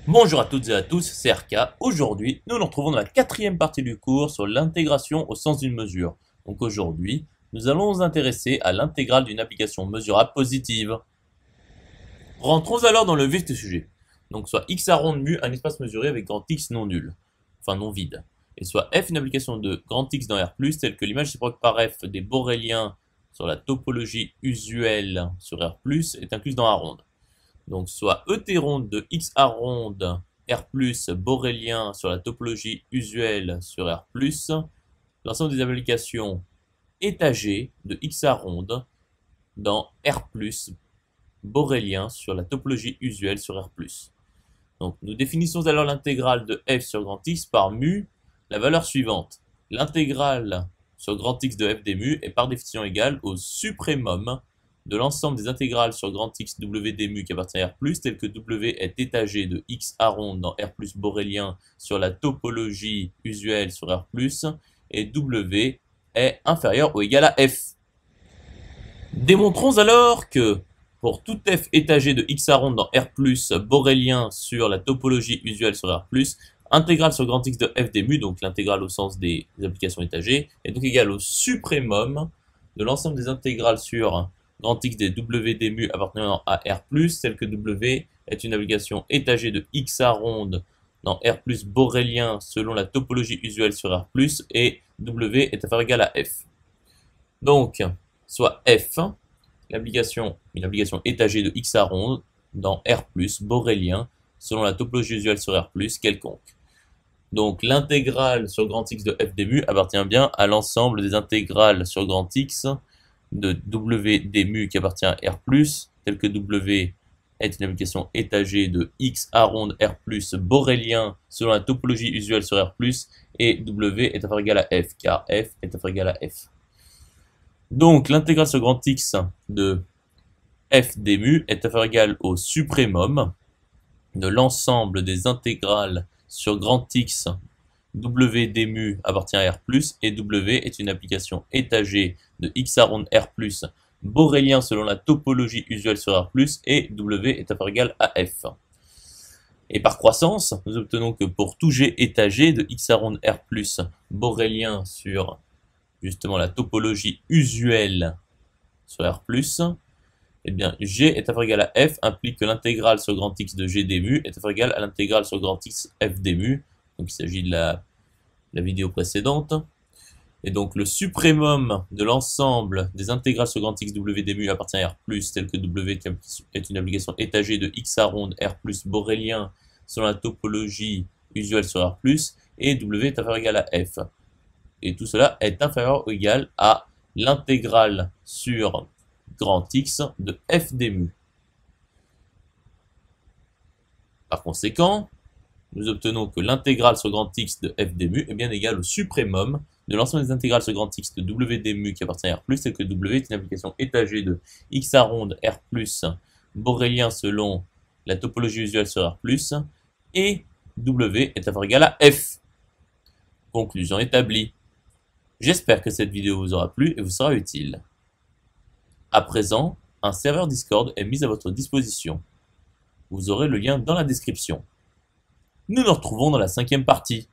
Bonjour à toutes et à tous, c'est RK. Aujourd'hui, nous nous retrouvons dans la quatrième partie du cours sur l'intégration au sens d'une mesure. Donc aujourd'hui, nous allons nous intéresser à l'intégrale d'une application mesurable positive. Rentrons alors dans le vif du sujet. Donc soit x à ronde mu un espace mesuré avec grand X non nul, enfin non vide. Et soit f une application de grand X dans R+, telle que l'image réciproque par f des boréliens sur la topologie usuelle sur R+, est incluse dans A ronde. Donc soit ET ronde de x à ronde R plus borélien sur la topologie usuelle sur R plus, l'ensemble des applications étagées de x à ronde dans R plus borélien sur la topologie usuelle sur R plus. Donc nous définissons alors l'intégrale de f sur grand X par mu, la valeur suivante. L'intégrale sur grand X de f des mu est par définition égale au suprémum de l'ensemble des intégrales sur grand X W des mu qui appartient à R+, tel que W est étagé de x à ronde dans R+, borélien sur la topologie usuelle sur R+, et W est inférieur ou égal à F. Démontrons alors que pour tout f étagé de x à ronde dans R+, borélien sur la topologie usuelle sur R+, intégrale sur grand X de f des mu, donc l'intégrale au sens des applications étagées, est donc égale au suprémum de l'ensemble des intégrales sur grand X des W des mu appartenant à R+, tel que W est une application étagée de x à ronde dans R+, borélien selon la topologie usuelle sur R+, et W est inférieur ou égal à F. Donc, soit F, une application étagée de x à ronde dans R+, borélien selon la topologie usuelle sur R+, quelconque. Donc l'intégrale sur grand X de f des mu appartient bien à l'ensemble des intégrales sur grand X de W des mu qui appartient à R+, tel que W est une application étagée de x à ronde R+, borélien selon la topologie usuelle sur R+, et W est inférieur ou égal à F, car F est inférieur ou égal à F. Donc l'intégrale sur grand X de f des mu est inférieur ou égal au suprémum de l'ensemble des intégrales sur grand X W des mu appartient à R+, et W est une application étagée de x à ronde R+, borélien selon la topologie usuelle sur R+, et W est inférieur ou égal à F. Et par croissance, nous obtenons que pour tout G étagé de x à ronde R+, borélien sur justement la topologie usuelle sur R+, eh bien, G est inférieur ou égal à F implique que l'intégrale sur grand X de G des mu est inférieure ou égale à l'intégrale sur grand X F des mu. Donc il s'agit de la vidéo précédente. Et donc le suprémum de l'ensemble des intégrales sur grand X W des mu appartient à R+, tel que W est une application étagée de x à ronde R+, borélien selon la topologie usuelle sur R+, et W est inférieur ou égal à F. Et tout cela est inférieur ou égal à l'intégrale sur grand X de f des mu. Par conséquent, nous obtenons que l'intégrale sur grand X de f des mu est bien égale au suprémum de l'ensemble des intégrales sur grand X de W des mu qui appartient à R+, tel que W est une application étagée de x à ronde R+, borélien selon la topologie usuelle sur R+, et W est inférieur ou égal à F. Conclusion établie. J'espère que cette vidéo vous aura plu et vous sera utile. À présent, un serveur Discord est mis à votre disposition. Vous aurez le lien dans la description. Nous nous retrouvons dans la cinquième partie.